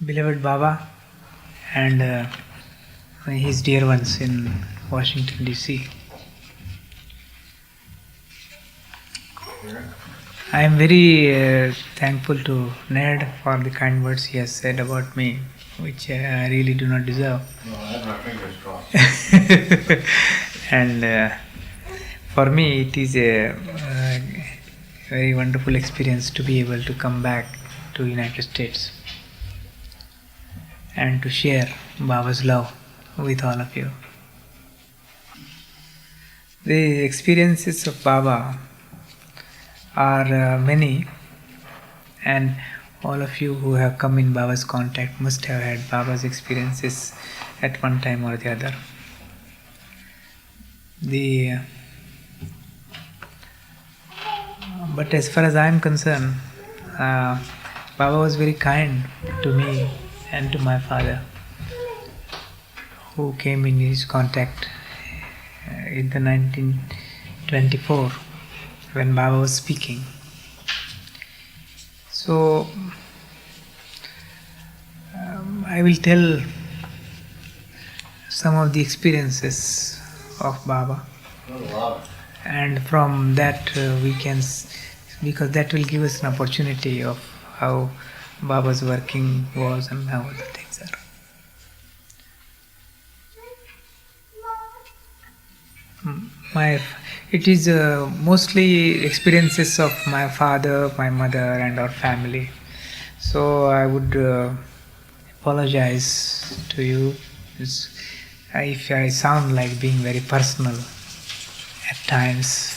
beloved Baba and his dear ones in Washington DC. I am very thankful to Ned for the kind words he has said about me, which I really do not deserve. No, I have my fingers crossed. And for me, it is a very wonderful experience to be able to come back to United States and to share Baba's love with all of you. The experiences of Baba are many, and all of you who have come in Baba's contact must have had Baba's experiences at one time or the other. But as far as I am concerned, Baba was very kind to me and to my father, who came in his contact in the 1924 when Baba was speaking. So I will tell some of the experiences of Baba, and from that we can, because that will give us an opportunity of how Baba's working was and how other things are. It is mostly experiences of my father, my mother, and our family. So I would apologize to you if I sound like being very personal at times.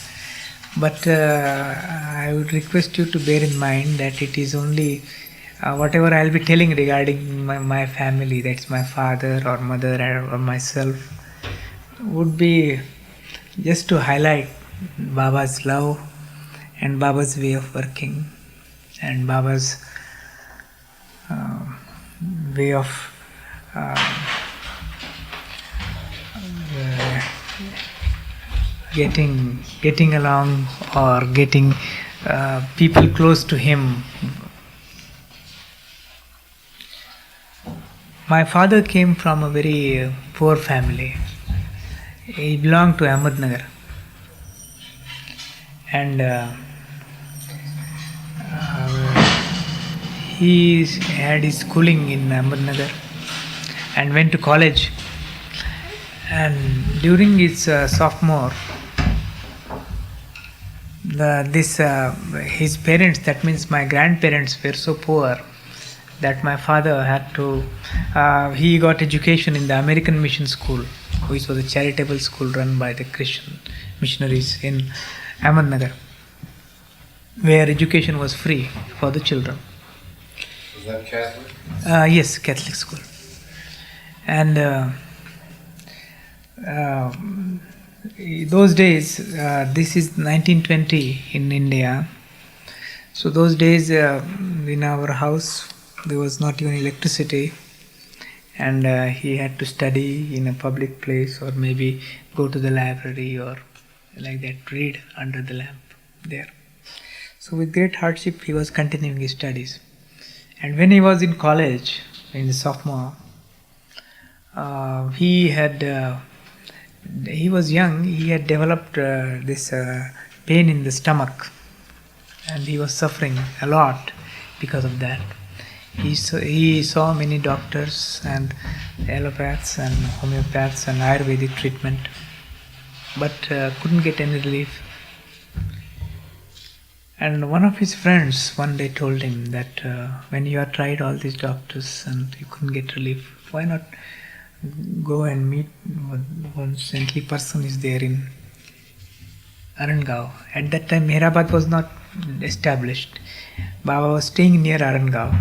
But I would request you to bear in mind that it is only whatever I'll be telling regarding my family, that's my father or mother or myself, would be just to highlight Baba's love and Baba's way of working and Baba's way of getting along or getting people close to him. My father came from a very poor family. He belonged to Ahmednagar, and he had his schooling in Ahmednagar and went to college. And during his sophomore, his parents, that means my grandparents, were so poor that my father had to. He got education in the American Mission School, which was a charitable school run by the Christian missionaries in Ahmednagar, where education was free for the children. Was that Catholic? Yes, Catholic school. And those days, this is 1920 in India. So those days in our house there was not even electricity, and he had to study in a public place or maybe go to the library or like that, read under the lamp there. So with great hardship he was continuing his studies. And when he was in college, in the sophomore, he was young, he had developed this pain in the stomach, and he was suffering a lot because of that. He saw many doctors and allopaths and homeopaths and Ayurvedic treatment, but couldn't get any relief. And one of his friends one day told him that when you have tried all these doctors and you couldn't get relief, why not go and meet one saintly person is there in Arangao. At that time Meherabad was not established. Baba was staying near Arangao,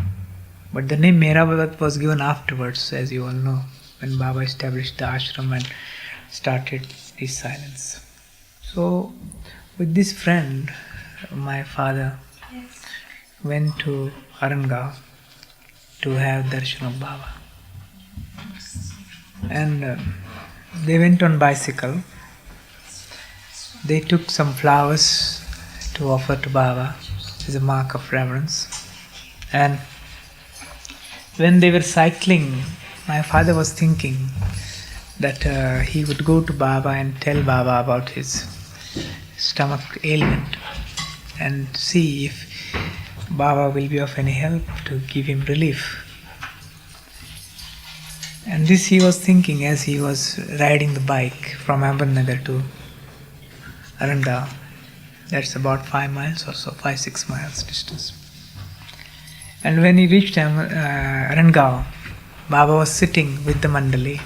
but the name Meherabad was given afterwards, as you all know, when Baba established the ashram and started his silence. So with this friend, my father went to Arangao to have darshan of Baba. And they went on bicycle. They took some flowers to offer to Baba as a mark of reverence. And when they were cycling, my father was thinking that he would go to Baba and tell Baba about his stomach ailment and see if Baba will be of any help to give him relief. And this he was thinking as he was riding the bike from Ahmednagar to Aranda. That's about 5 miles or so, 5-6 miles distance. And when he reached Rangaon, Baba was sitting with the Mandali,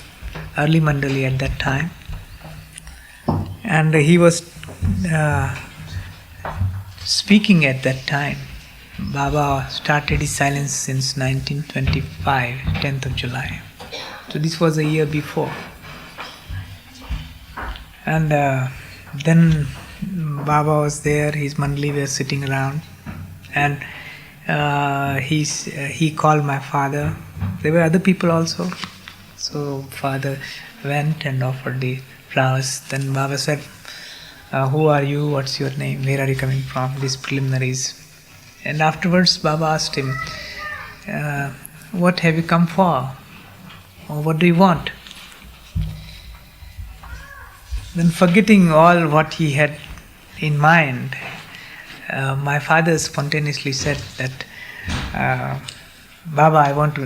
early Mandali at that time. And he was speaking at that time. Baba started his silence since 1925, 10th of July. So this was a year before. And then Baba was there, his Mandali were sitting around. And he called my father. There were other people also. So father went and offered the flowers. Then Baba said, who are you? What's your name? Where are you coming from? These preliminaries. And afterwards Baba asked him, what have you come for? Or what do you want? Then forgetting all what he had in mind, my father spontaneously said that, Baba, I want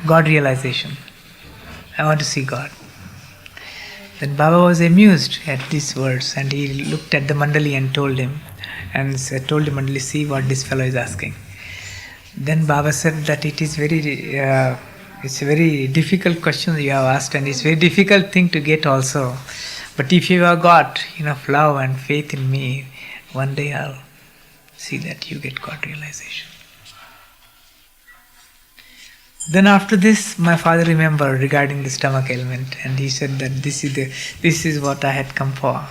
God realization. I want to see God. Then Baba was amused at these words and he looked at the Mandali and told the Mandali, see what this fellow is asking. Then Baba said that it's a very difficult question you have asked and it's a very difficult thing to get also. But if you have got enough love and faith in me, one day I'll see that you get God realization. Then after this, my father remembered regarding the stomach ailment and he said that this is what I had come for.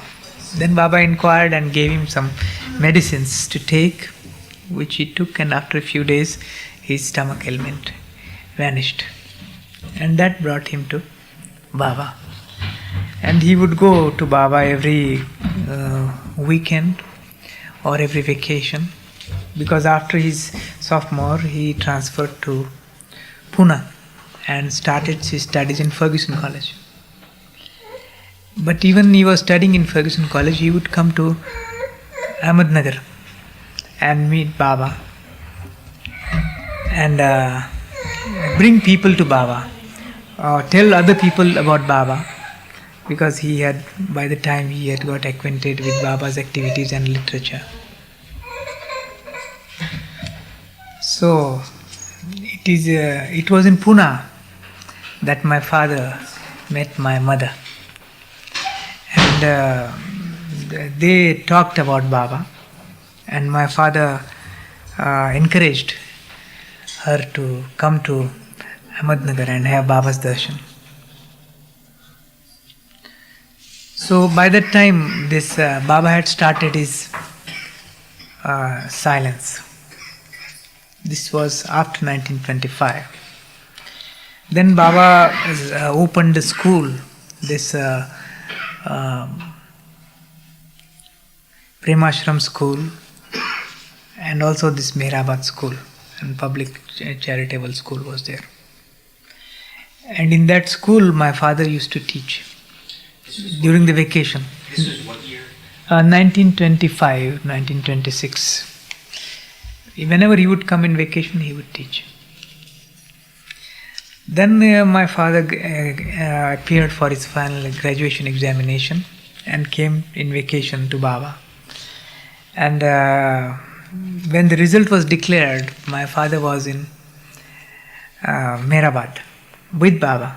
Then Baba inquired and gave him some medicines to take, which he took, and after a few days his stomach ailment vanished. And that brought him to Baba. And he would go to Baba every weekend or every vacation, because after his sophomore he transferred to Pune and started his studies in Ferguson College. But even he was studying in Ferguson College, he would come to Ahmednagar and meet Baba and bring people to Baba, tell other people about Baba, because by the time he had got acquainted with Baba's activities and literature. So it was in Pune that my father met my mother, and they talked about Baba, and my father encouraged her to come to Ahmednagar and have Baba's darshan. So by that time, this Baba had started his silence. This was after 1925. Then Baba opened a school, this Premashram school, and also this Mehrabad school, and public charitable school was there. And in that school, my father used to teach during the vacation. This was what year? 1925, 1926. Whenever he would come in vacation, he would teach. Then my father appeared for his final graduation examination and came in vacation to Baba. And when the result was declared, my father was in Mehrabad with Baba.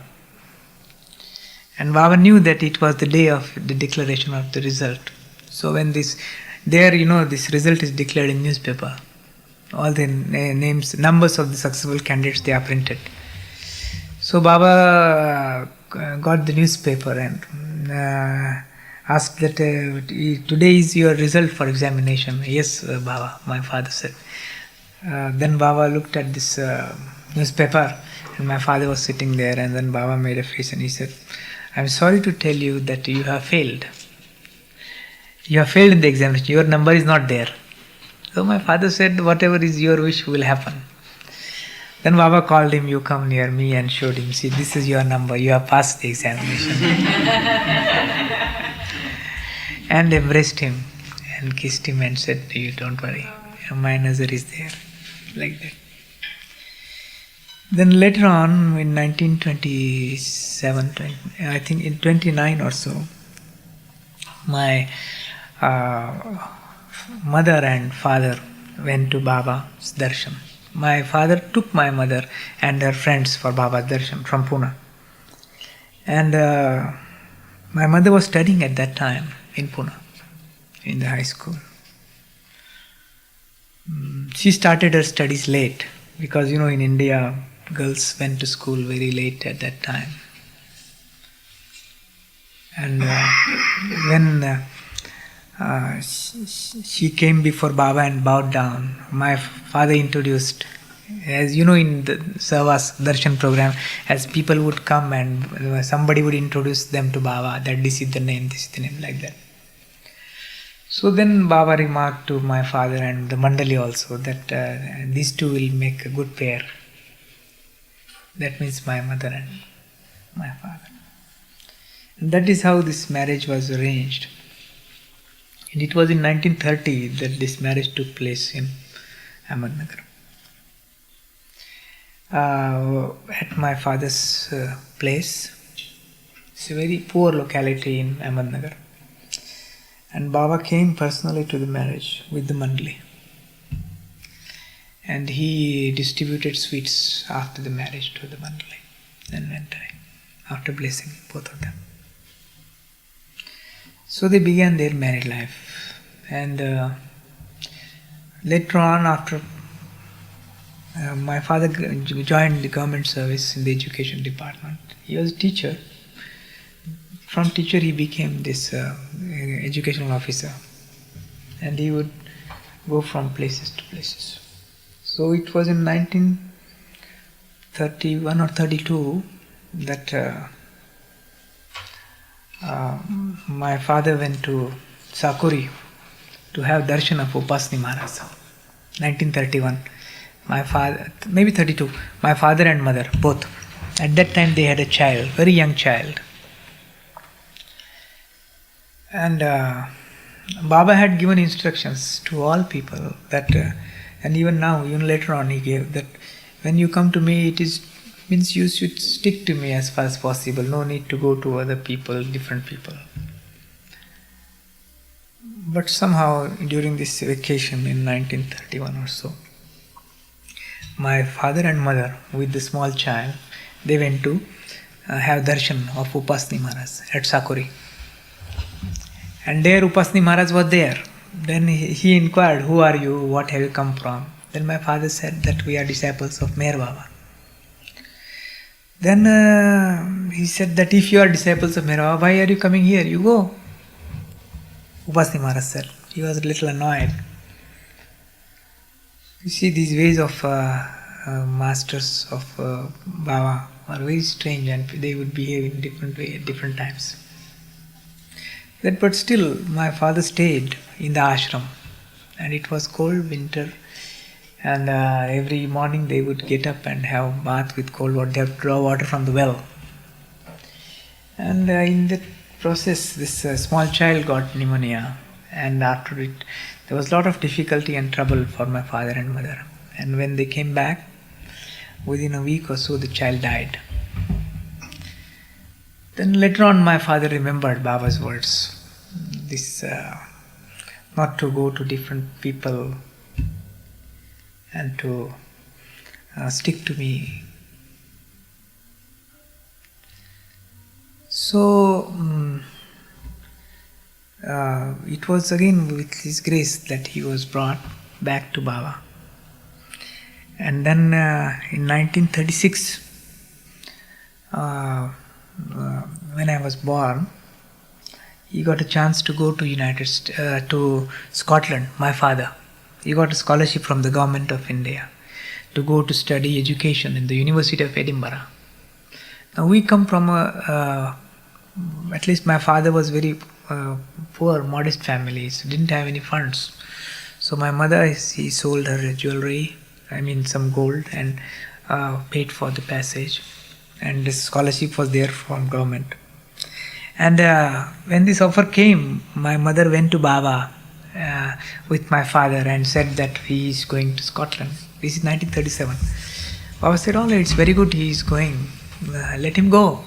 And Baba knew that it was the day of the declaration of the result. So when this result is declared in newspaper, all the names, numbers of the successful candidates, they are printed. So Baba got the newspaper and asked that today is your result for examination. Yes, Baba, my father said. Then Baba looked at this newspaper and my father was sitting there, and then Baba made a face and he said, I'm sorry to tell you that you have failed. You have failed in the examination. Your number is not there. So my father said, whatever is your wish will happen. Then Baba called him, you come near me, and showed him, see, this is your number, you have passed the examination. And embraced him and kissed him and said, you don't worry, my nazar is there. Like that. Then later on, in 1927, I think in 29 or so, my mother and father went to Baba's darshan. My father took my mother and her friends for Baba's darshan from Pune. And my mother was studying at that time in Pune, in the high school. She started her studies late because, in India, girls went to school very late at that time. And when she came before Baba and bowed down, my father introduced, as you know, in the Savas Darshan program, as people would come and somebody would introduce them to Baba, that this is the name, like that. So then Baba remarked to my father and the Mandali also that these two will make a good pair. That means my mother and my father. And that is how this marriage was arranged. And it was in 1930 that this marriage took place in Ahmednagar. At my father's place. It's a very poor locality in Ahmednagar. And Baba came personally to the marriage with the Mandali. And he distributed sweets after the marriage to the Mandali and went away after blessing both of them. So they began their married life. And later on, after my father joined the government service in the education department. He was a teacher. From teacher he became this educational officer. And he would go from places to places. So it was in 1931 or 32 that my father went to Sakuri to have darshan of Upasni Maharaj. 1931. My father, maybe 32, my father and mother, both. At that time they had a child, very young child. And Baba had given instructions to all people that, and even now, even later on he gave, that when you come to me, means you should stick to me as far as possible. No need to go to other people, different people. But somehow during this vacation in 1931 or so, my father and mother with the small child, they went to have darshan of Upasni Maharaj at Sakuri. And there Upasni Maharaj was there. Then he inquired, who are you, what have you come from? Then my father said that we are disciples of Meher Baba. Then he said that if you are disciples of Meher Baba, why are you coming here? You go. Upasni Maharaj said. He was a little annoyed. You see, these ways of masters of Baba are very strange, and they would behave in different way at different times. But still, my father stayed in the ashram, and it was cold winter, and every morning they would get up and have bath with cold water. They have to draw water from the well. And in that process, this small child got pneumonia, and after it, there was a lot of difficulty and trouble for my father and mother. And when they came back, within a week or so, the child died. Then later on, my father remembered Baba's words. This, not to go to different people and to stick to me. So, it was again with His grace that he was brought back to Baba. And then in 1936, when I was born, he got a chance to go to to Scotland, my father. He got a scholarship from the government of India to go to study education in the University of Edinburgh. Now we come from at least my father was very poor, modest family, so didn't have any funds. So my mother, she sold her jewelry, some gold, and paid for the passage, and the scholarship was there from government. And when this offer came, my mother went to Baba with my father and said that he is going to Scotland. This is 1937. Baba said, all right, it's very good he is going. Let him go.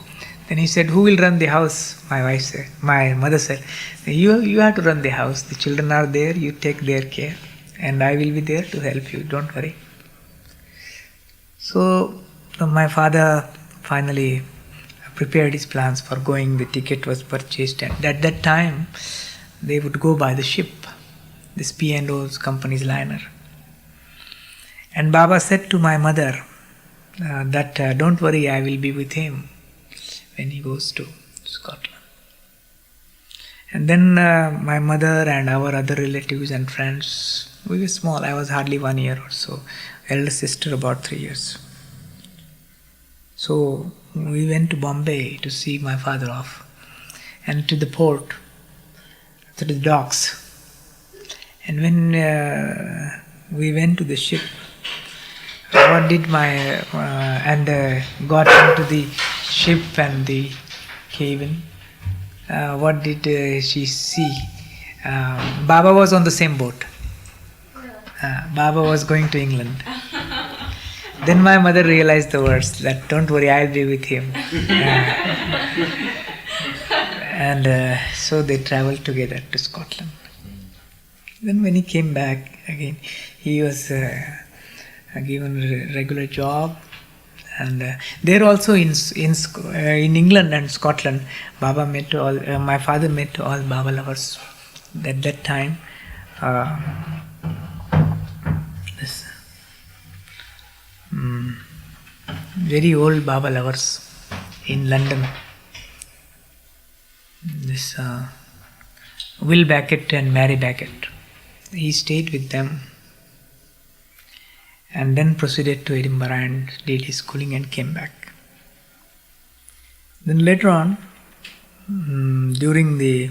Then he said, who will run the house? My mother said, you have to run the house. The children are there, you take their care, and I will be there to help you, don't worry. So my father finally prepared his plans for going. The ticket was purchased, and at that time they would go by the ship, this P&O's company's liner. And Baba said to my mother that don't worry, I will be with him when he goes to Scotland. And then my mother and our other relatives and friends, we were small, I was hardly 1 year or so, elder sister about 3 years. So we went to Bombay to see my father off, and to the port, to the docks. And when we went to the ship, what did got into the ship and the cabin, what did she see? Baba was on the same boat. Baba was going to England. Then my mother realized the words that don't worry, I'll be with him. And so they traveled together to Scotland. Then when he came back again, he was given a regular job. And there also in England and Scotland, Baba met all. My father met all Baba lovers. At that time, this very old Baba lovers in London. This Will Beckett and Mary Beckett. He stayed with them and then proceeded to Edinburgh and did his schooling and came back. Then later on, during the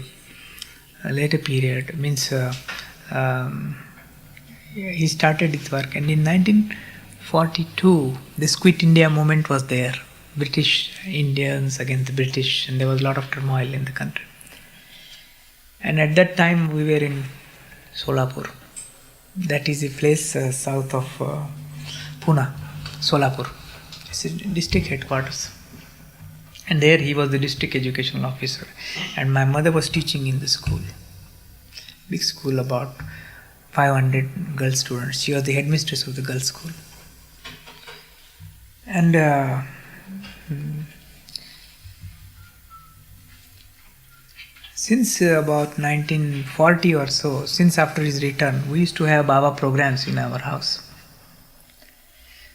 later period, he started his work, and in 1942, this Quit India movement was there. British Indians against the British, and there was a lot of turmoil in the country. And at that time, we were in Solapur. That is a place south of Pune, Solapur. It's a district headquarters. And there he was the district educational officer. And my mother was teaching in the school. Big school, about 500 girl students. She was the headmistress of the girls' school. And since about 1940 or so, since after his return, we used to have Baba programs in our house.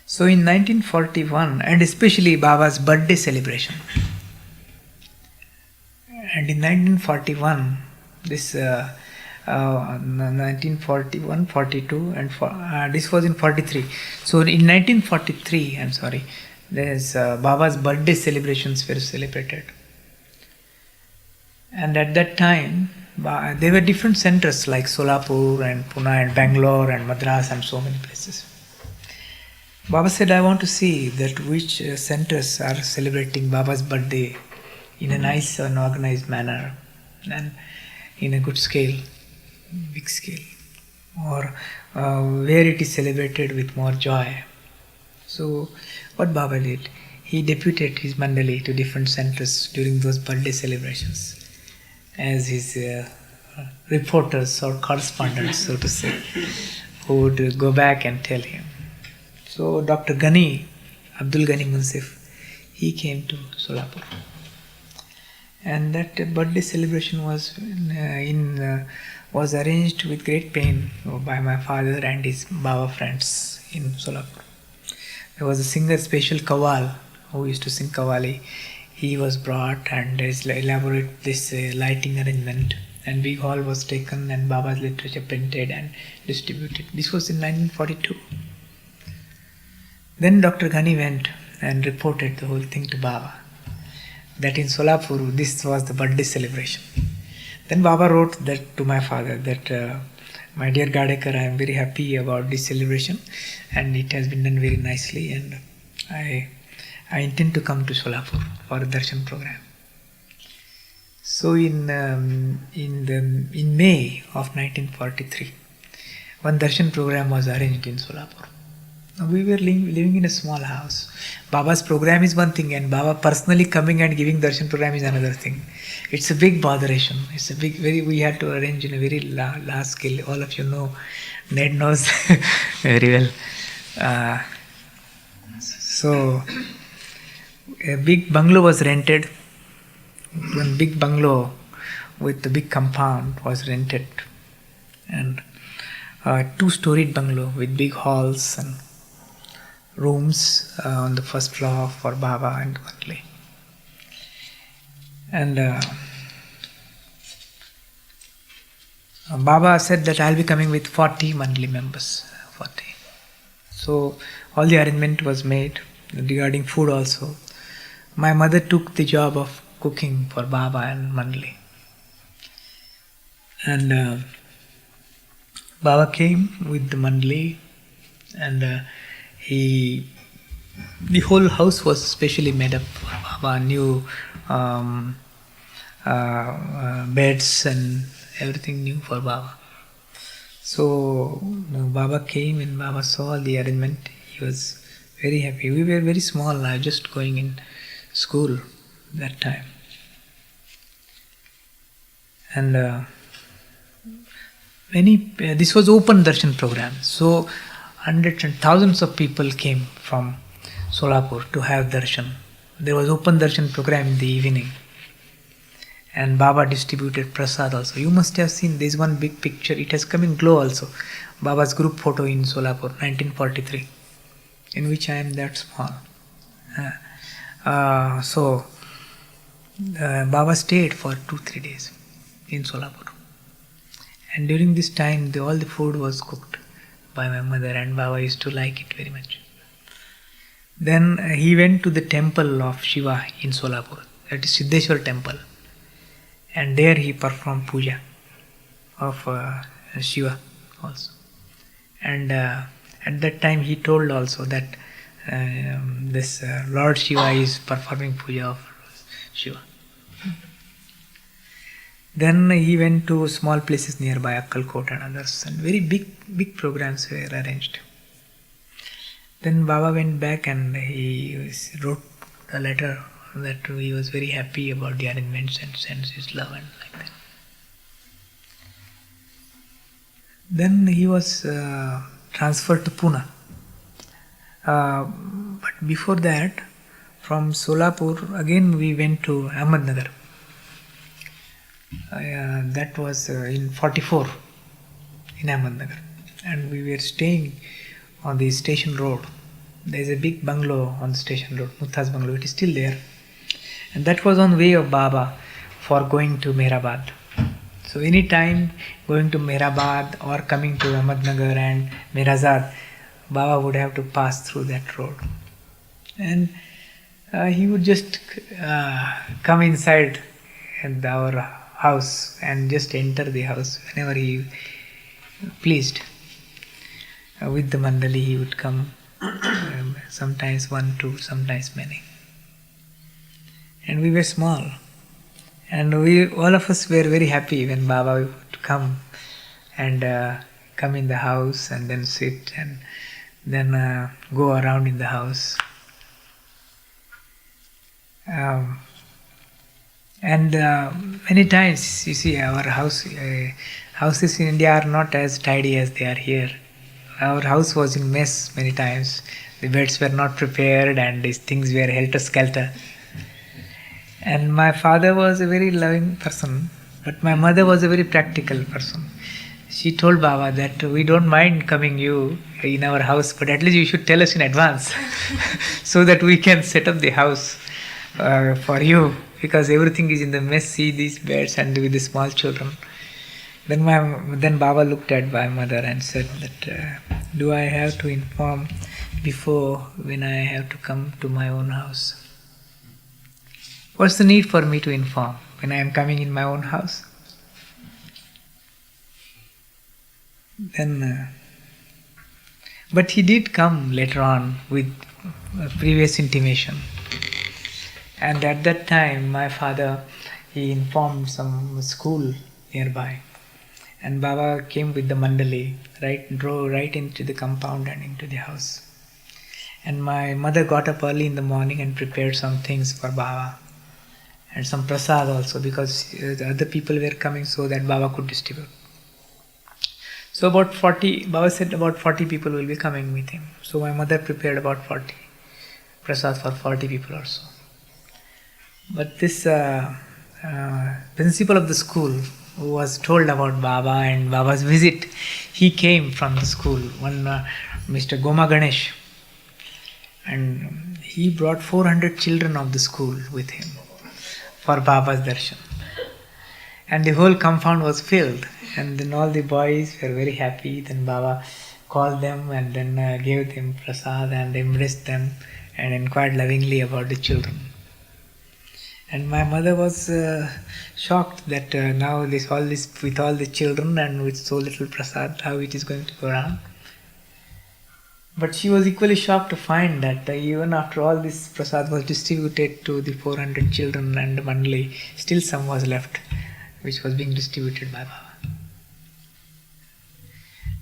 So in 1941, and especially Baba's birthday celebration. And in 1941, this 1941, 42, and this was in 43. So in 1943, there's Baba's birthday celebrations were celebrated. And at that time, there were different centers like Solapur and Pune and Bangalore and Madras and so many places. Baba said, I want to see that which centers are celebrating Baba's birthday in a nice and organized manner and in a good scale, big scale, or where it is celebrated with more joy. So what Baba did, he deputed his Mandali to different centers during those birthday celebrations as his reporters or correspondents, so to say, who would go back and tell him. So Dr. Ghani, Abdul Ghani Munsif, he came to Solapur. And that birthday celebration was arranged with great pain by my father and his Baba friends in Solapur. There was a singer, special Kawal, who used to sing Kawali. He was brought and elaborate this lighting arrangement, and big hall was taken and Baba's literature printed and distributed. This was in 1942. Then Dr. Ghani went and reported the whole thing to Baba, that in Solapur this was the birthday celebration. Then Baba wrote that to my father that my dear Gadekar, I am very happy about this celebration and it has been done very nicely, and I intend to come to Solapur for a darshan program. So in May of 1943, one darshan program was arranged in Solapur. We were living in a small house. Baba's program is one thing, and Baba personally coming and giving darshan program is another thing. It's a big botheration. It's a big, we had to arrange in a very large scale. All of you know, Ned knows very well. So a big bungalow was rented. One big bungalow with a big compound was rented, and a two-storied bungalow with big halls and rooms on the first floor for Baba and Murli. And Baba said that I'll be coming with 40 monthly members. 40. So all the arrangement was made regarding food also. My mother took the job of cooking for Baba and Mandli. And Baba came with the Mandli, and the whole house was specially made up for Baba, new beds and everything new for Baba. So Baba came and Baba saw the arrangement. He was very happy. We were very small, just going in school that time. And this was open darshan program. So hundreds and thousands of people came from Solapur to have darshan. There was open darshan program in the evening. And Baba distributed prasad also. You must have seen this one big picture. It has come in glow also. Baba's group photo in Solapur, 1943, in which I am that small. So Baba stayed for 2-3 days in Solapur. And during this time, all the food was cooked by my mother, and Baba used to like it very much. Then he went to the temple of Shiva in Solapur, that is Siddheshwar temple. And there he performed puja of Shiva also. And at that time he told also that this Lord Shiva is performing puja of Shiva. Then he went to small places nearby, Akkalkot and others, and very big programs were arranged. Then Baba went back and he wrote a letter that he was very happy about the arrangements and sends his love and like that. Then he was transferred to Pune. But before that, from Solapur, again we went to Ahmednagar. That was in 44 in Ahmednagar. And we were staying on the station road. There is a big bungalow on the station road, Muthas bungalow. It is still there. And that was on way of Baba for going to Mehrabad. So any time going to Mehrabad or coming to Ahmednagar and Mirazad, Baba would have to pass through that road. And he would just come inside our house and just enter the house whenever he pleased. With the mandali he would come, sometimes 1, 2, sometimes many. And we were small, and all of us were very happy when Baba would come and come in the house and then sit and then go around in the house. And many times, you see, our houses in India are not as tidy as they are here. Our house was in mess many times. The beds were not prepared and these things were helter-skelter. And my father was a very loving person, but my mother was a very practical person. She told Baba that we don't mind coming you in our house, but at least you should tell us in advance so that we can set up the house for you, because everything is in the mess. See these beds and with the small children. Then Baba looked at my mother and said that do I have to inform before when I have to come to my own house? What's the need for me to inform when I am coming in my own house? Then But he did come later on with previous intimation. And at that time, my father, he informed some school nearby. And Baba came with the mandali, drove right into the compound and into the house. And my mother got up early in the morning and prepared some things for Baba. And some prasad also, because the other people were coming so that Baba could distribute. So about 40, Baba said about 40 people will be coming with him. So my mother prepared about 40 prasad for 40 people or so. But this principal of the school, who was told about Baba and Baba's visit, he came from the school, one Mr. Goma Ganesh, and he brought 400 children of the school with him for Baba's darshan. And the whole compound was filled, and then all the boys were very happy. Then Baba called them and then gave them prasad and embraced them and inquired lovingly about the children. And my mother was shocked that now with all the children and with so little prasad, how it is going to go around. But she was equally shocked to find that even after all this prasad was distributed to the 400 children and the mandali, still some was left, which was being distributed by Baba.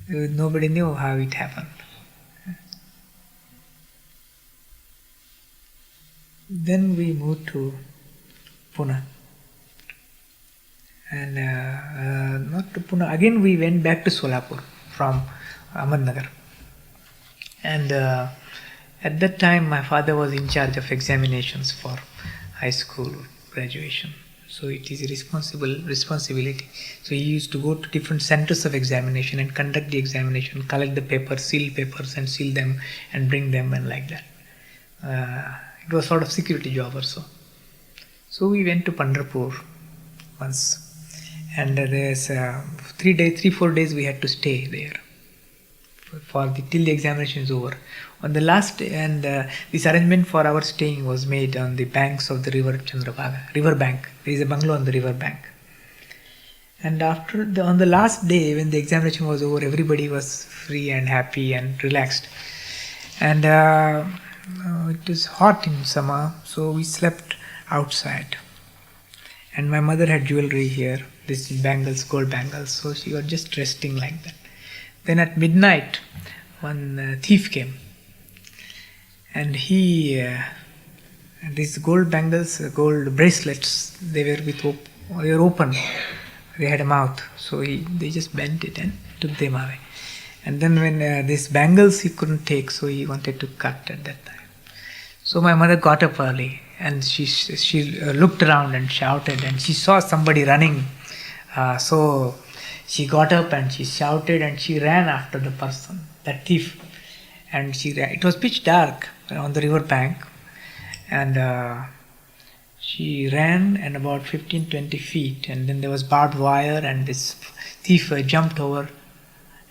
Nobody knew how it happened. Then we moved to Pune. And not to Pune, again we went back to Solapur from Ahmednagar. And at that time my father was in charge of examinations for high school graduation. So it is a responsibility. So he used to go to different centers of examination and conduct the examination, collect the papers, seal papers and seal them and bring them and like that. It was sort of security job also. So we went to Pandharpur once, and there's 3-4 days we had to stay there till the examination is over. On the last day, and this arrangement for our staying was made on the banks of the river Chandrabhaga, river bank. There is a bungalow on the river bank. And on the last day, when the examination was over, everybody was free and happy and relaxed. And it was hot in summer, so we slept outside. And my mother had jewelry here, these bangles, gold bangles, so she was just resting like that. Then at midnight, one thief came, and these gold bangles, gold bracelets, they were open, they had a mouth, so they just bent it and took them away. And then when these bangles he couldn't take, so he wanted to cut at that time. So my mother got up early and she looked around and shouted, and she saw somebody running. So she got up and she shouted and she ran after the person, that thief. And it was pitch dark on the river bank, and she ran and about 15-20 feet, and then there was barbed wire, and this thief jumped over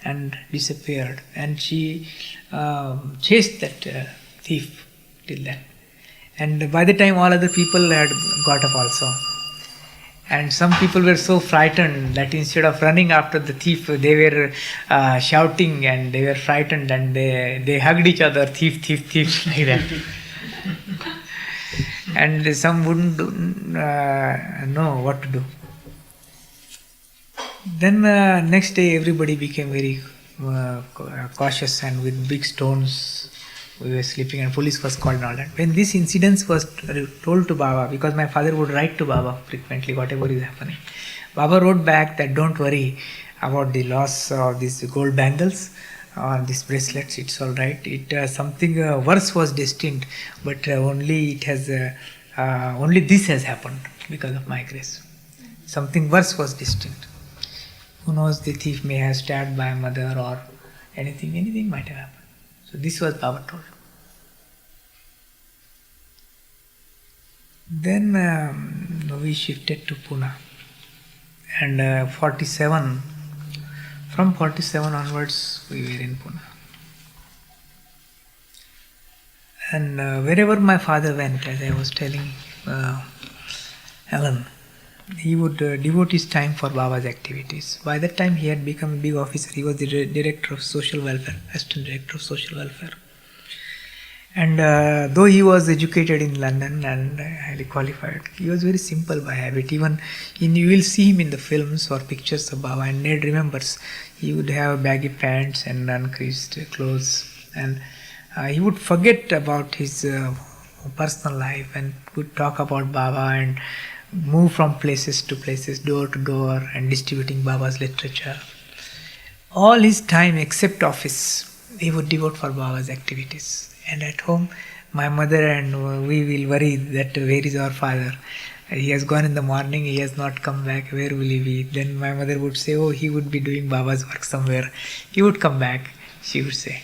and disappeared. And she chased that thief till then. And by the time all other people had got up also. And some people were so frightened that instead of running after the thief, they were shouting and they were frightened, and they hugged each other, thief, thief, thief, like that. And some wouldn't know what to do. Then next day everybody became very cautious, and with big stones we were sleeping, and police was called and all that. When this incident was told to Baba, because my father would write to Baba frequently whatever is happening, Baba wrote back that don't worry about the loss of these gold bangles or these bracelets, it's all right. Something worse was destined, but only this has happened because of my grace. Something worse was destined. Who knows, the thief may have stabbed my mother or anything might have happened. So this was Baba told. Then we shifted to Pune, and from 47 onwards we were in Pune. And wherever my father went, as I was telling Alan, he would devote his time for Baba's activities. By that time, he had become a big officer. He was the director of social welfare, assistant director of social welfare. And though he was educated in London and highly qualified, he was very simple by habit. Even you will see him in the films or pictures of Baba, and Ned remembers he would have baggy pants and uncreased clothes, and he would forget about his personal life and would talk about Baba and move from places to places, door to door, and distributing Baba's literature. All his time except office, he would devote for Baba's activities. And at home, my mother and we will worry that where is our father? He has gone in the morning, he has not come back, where will he be? Then my mother would say, oh, he would be doing Baba's work somewhere. He would come back, she would say.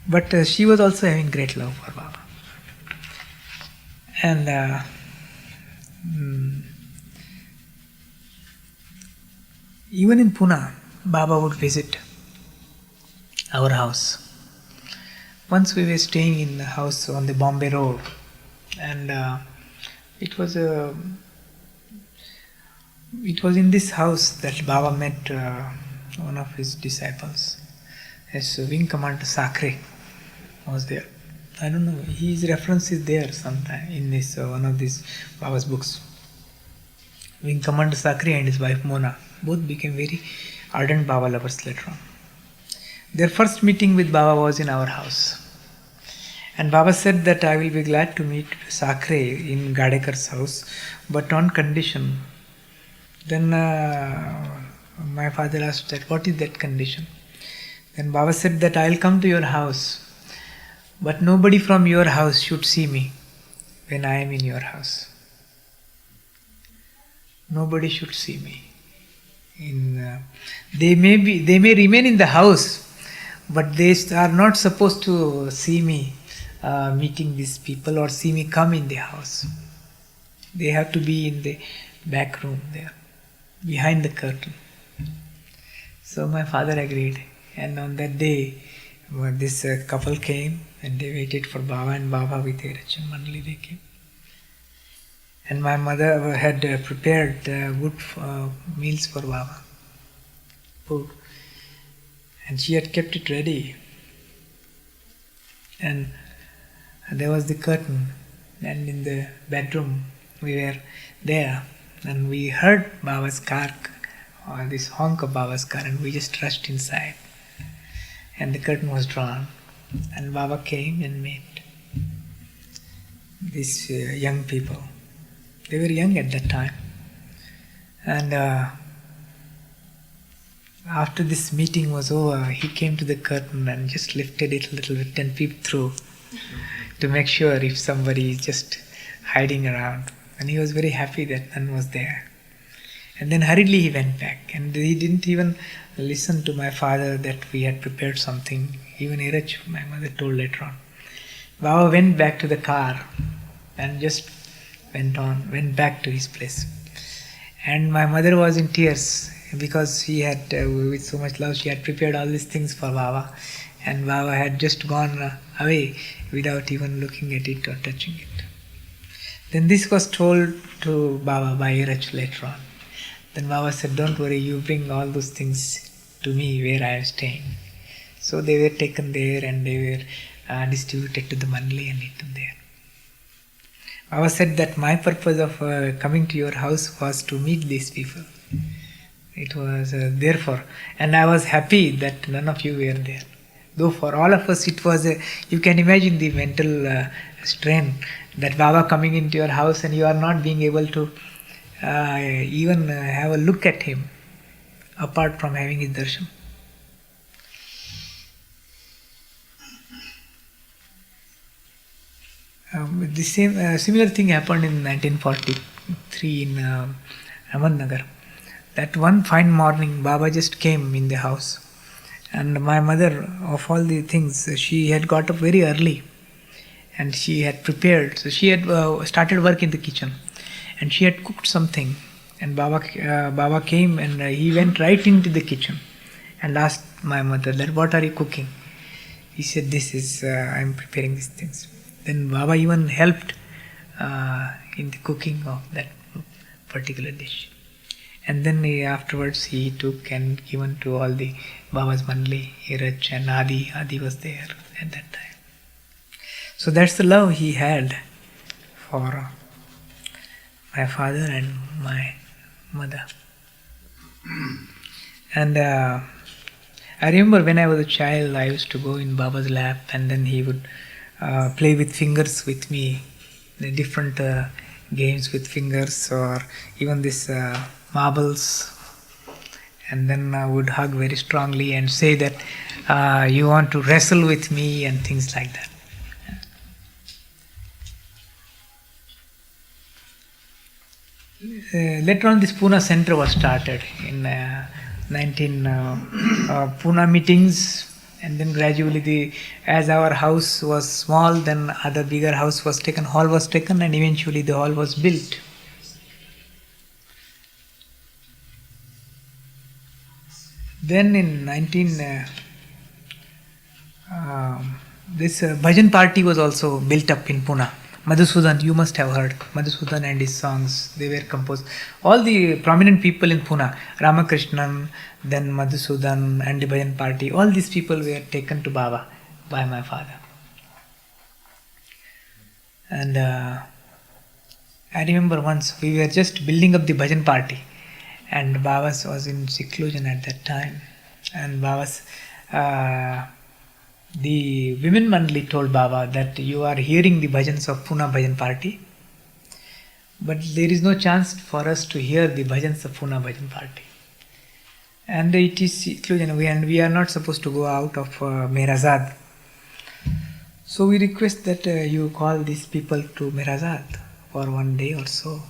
But she was also having great love for Baba. And even in Pune, Baba would visit our house. Once we were staying in the house on the Bombay Road, and it was in this house that Baba met one of his disciples. His wing commander Sakre was there. I don't know, his reference is there sometime in this one of these Baba's books. Wing commander Sakre and his wife Mona both became very ardent Baba lovers later on. Their first meeting with Baba was in our house. And Baba said that I will be glad to meet Sakre in Gadekar's house, but on condition. Then my father asked that, what is that condition? Then Baba said that I will come to your house, but nobody from your house should see me when I am in your house. Nobody should see me. They may remain in the house, but they are not supposed to see me meeting these people or see me come in the house. They have to be in the back room there, behind the curtain. So my father agreed, and on that day this couple came and they waited for Baba, and Baba with Erach and Manali they came. And my mother had prepared good meals for Baba, food, and she had kept it ready. And there was the curtain, and in the bedroom we were there, and we heard Baba's car, or this honk of Baba's car, and we just rushed inside. And the curtain was drawn, and Baba came and met these young people. They were young at that time. And after this meeting was over, he came to the curtain and just lifted it a little bit and peeped through to make sure if somebody is just hiding around. And he was very happy that none was there. And then hurriedly he went back, and he didn't even listen to my father that we had prepared something. Even Erach, my mother told later on. Baba went back to the car and just went back to his place. And my mother was in tears because she had, with so much love, she had prepared all these things for Baba, and Baba had just gone away without even looking at it or touching it. Then this was told to Baba by Erach later on. Then Baba said, don't worry, you bring all those things to me where I am staying. So they were taken there and they were distributed to the Manali and eaten there. Baba said that my purpose of coming to your house was to meet these people. It was therefore, and I was happy that none of you were there. Though for all of us it was, you can imagine the mental strain that Baba coming into your house and you are not being able to even have a look at him apart from having his darshan. The similar thing happened in 1943 in Ahmednagar. That one fine morning, Baba just came in the house, and my mother, of all the things, she had got up very early, and she had prepared. So she had started work in the kitchen, and she had cooked something. And Baba came, and he went right into the kitchen, and asked my mother that, "What are you cooking?" He said, "This is I am preparing these things." Then Baba even helped in the cooking of that particular dish. And then afterwards he took and given to all the Baba's Mandli, Hiraj and Adi. Adi was there at that time. So that's the love he had for my father and my mother. And I remember when I was a child, I used to go in Baba's lap, and then he would play with fingers with me, the different games with fingers, or even this marbles. And then I would hug very strongly and say that you want to wrestle with me and things like that. Later on, this Pune center was started in 19 Pune meetings, and then gradually, as our house was small, then other bigger house was taken, hall was taken, and eventually the hall was built. Then in 19 this bhajan party was also built up in Pune. Madhusudan, you must have heard Madhusudan and his songs. They were composed. All the prominent people in Pune, Ramakrishnan, then Madhusudan and the bhajan party, all these people were taken to Baba by my father. And I remember once we were just building up the bhajan party, and Baba was in seclusion at that time, and Baba's the women mandali told Baba that you are hearing the bhajans of Pune bhajan party, but there is no chance for us to hear the bhajans of Pune bhajan party. And it is seclusion, and we are not supposed to go out of Mehrazad. So we request that you call these people to Mehrazad for one day or so.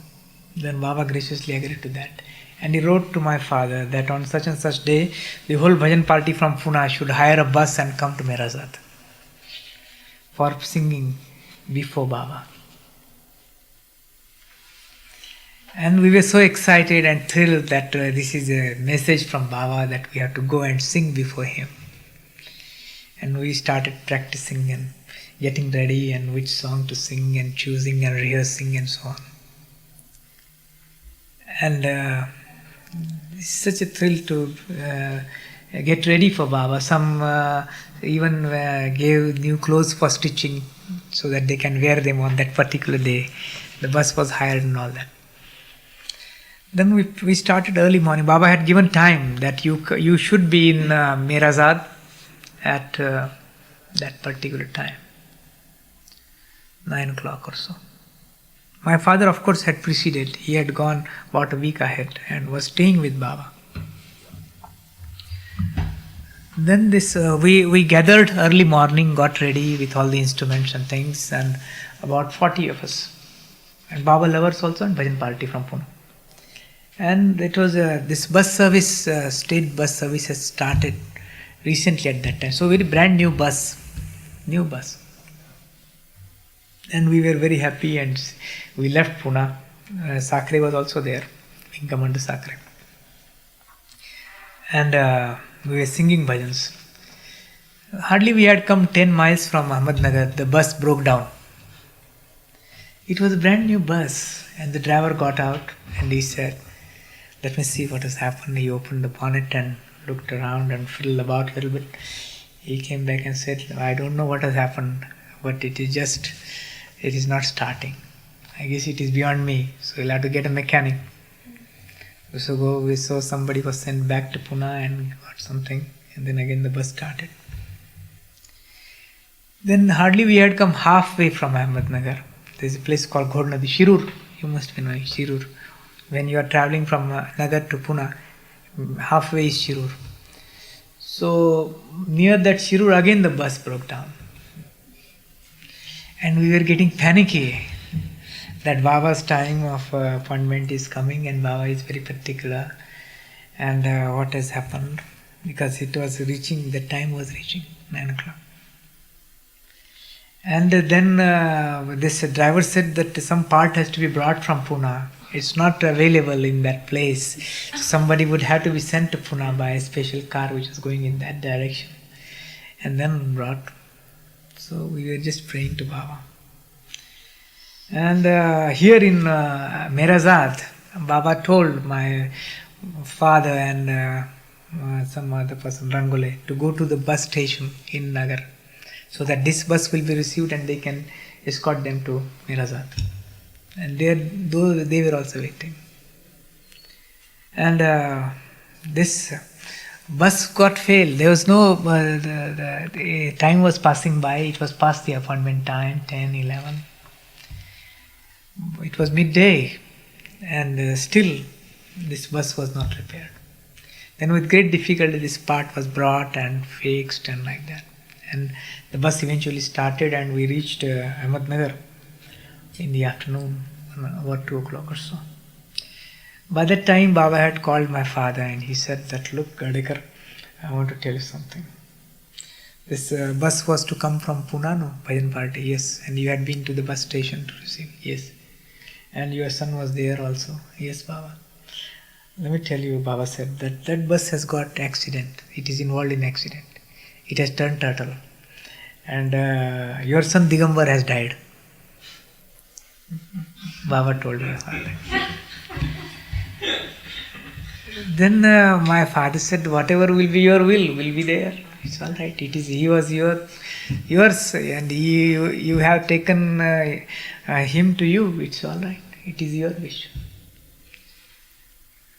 Then Baba graciously agreed to that. And he wrote to my father that on such and such day, the whole bhajan party from Pune should hire a bus and come to Mehrazad for singing before Baba. And we were so excited and thrilled that this is a message from Baba that we have to go and sing before him. And we started practicing and getting ready and which song to sing and choosing and rehearsing and so on. And it's such a thrill to get ready for Baba. Some even gave new clothes for stitching so that they can wear them on that particular day. The bus was hired and all that. Then we started early morning. Baba had given time that you should be in Mehrazad at that particular time, 9 o'clock or so. My father, of course, had preceded. He had gone about a week ahead and was staying with Baba. Then we gathered early morning, got ready with all the instruments and things, and about 40 of us. And Baba lovers also, and bhajan party from Pune. And it was this bus service, state bus service has started recently at that time. So very brand new bus. And we were very happy, and we left Pune. Sakre was also there, Wing Commander Sakre. And we were singing bhajans. Hardly we had come 10 miles from Ahmednagar, the bus broke down. It was a brand new bus, and the driver got out and he said, "Let me see what has happened." He opened the bonnet and looked around and fiddled about a little bit. He came back and said, "I don't know what has happened, but it is not starting. I guess it is beyond me, so we'll have to get a mechanic." So we saw somebody was sent back to Pune and got something, and then again the bus started. Then hardly we had come halfway from Ahmednagar. There's a place called Ghodnadi, Shirur. You must be knowing Shirur. When you are traveling from Nagar to Pune, halfway is Shirur. So near that Shirur again the bus broke down. And we were getting panicky that Baba's time of appointment is coming, and Baba is very particular, and what has happened, because it was reaching, the time was reaching 9 o'clock. And then this driver said that some part has to be brought from Pune. It's not available in that place. Somebody would have to be sent to Pune by a special car which was going in that direction, and then brought. So we were just praying to Baba. And here in Mehrazad, Baba told my father and some other person, Rangole, to go to the bus station in Nagar so that this bus will be received and they can escort them to Mirazat. And they were also waiting. And this bus got failed. There was no, the time was passing by. It was past the appointment time, 10, 11. It was midday and still this bus was not repaired. Then with great difficulty this part was brought and fixed and like that. And the bus eventually started and we reached Ahmednagar in the afternoon, about 2 o'clock or so. By that time Baba had called my father and he said that, look Gadekar, I want to tell you something. This bus was to come from Pune, no? Bhajan party, yes. And you had been to the bus station to receive, yes. And your son was there also, yes Baba. Let me tell you, Baba said that bus has got accident. It is involved in accident. It has turned turtle. And your son Digambar has died. Baba told my father. Then my father said, whatever will be your will be there. It's all right. He was yours, and you have taken him to you. It's all right. It is your wish.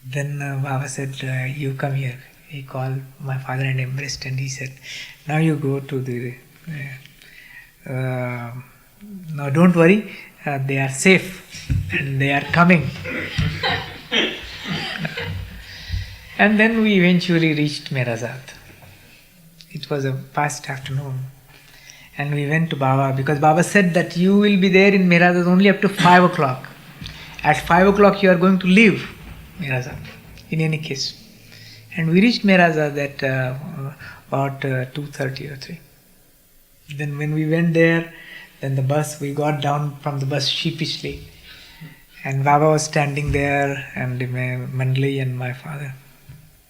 Then Baba said, you come here. He called my father and embraced, and he said, now you go to the. Now don't worry. They are safe, and they are coming. And then we eventually reached Mirazat. It was a past afternoon. And we went to Baba because Baba said that you will be there in Mirazat only up to 5 o'clock. At 5 o'clock you are going to leave Mirazat in any case. And we reached Mirazat at about 2:30 or 3. Then when we went there, then the bus, we got down from the bus sheepishly. And Baba was standing there and Mandli and my father.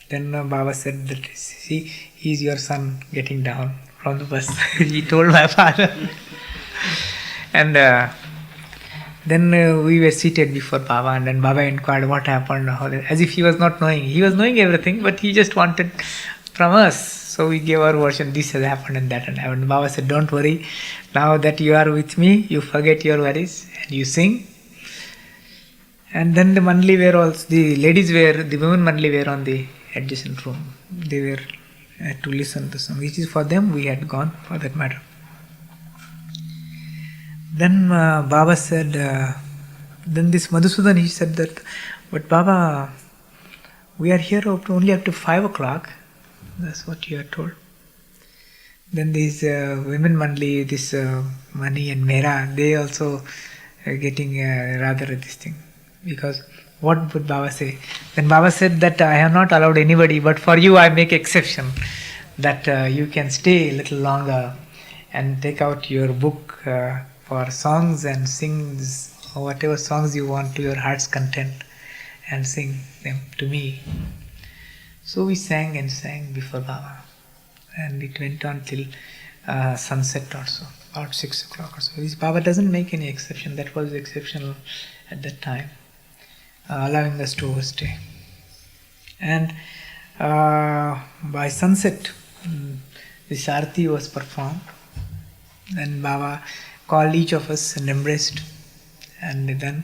Then Baba said that, see, he is your son getting down from the bus. He told my father. And then we were seated before Baba, and then Baba inquired what happened, as if he was not knowing. He was knowing everything, but he just wanted from us. So we gave our version, this has happened and that had happened. Baba said, don't worry, now that you are with me, you forget your worries and you sing. And then the Mandli were also, the women Mandli were on the adjacent room. They were to listen to some, which is for them, we had gone for that matter. Then Baba said, then this Madhusudan, he said that, but Baba, we are here only up to 5 o'clock. That's what you are told. Then these women Mandli, this Mani and Mera, they also are getting rather this thing. Because what would Baba say? Then Baba said that I have not allowed anybody, but for you I make exception that you can stay a little longer and take out your book for songs and sing whatever songs you want to your heart's content and sing them to me. So we sang and sang before Baba, and it went on till sunset or so, about 6 o'clock or so. Baba doesn't make any exception. That was exceptional at that time, allowing us to overstay. And by sunset, the Sarti was performed. Then Baba called each of us and embraced, and then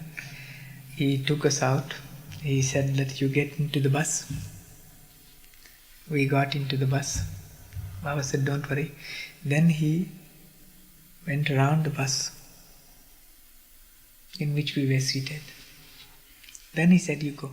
he took us out. He said that you get into the bus. We got into the bus. Baba said, don't worry. Then he went around the bus in which we were seated. Then he said, you go.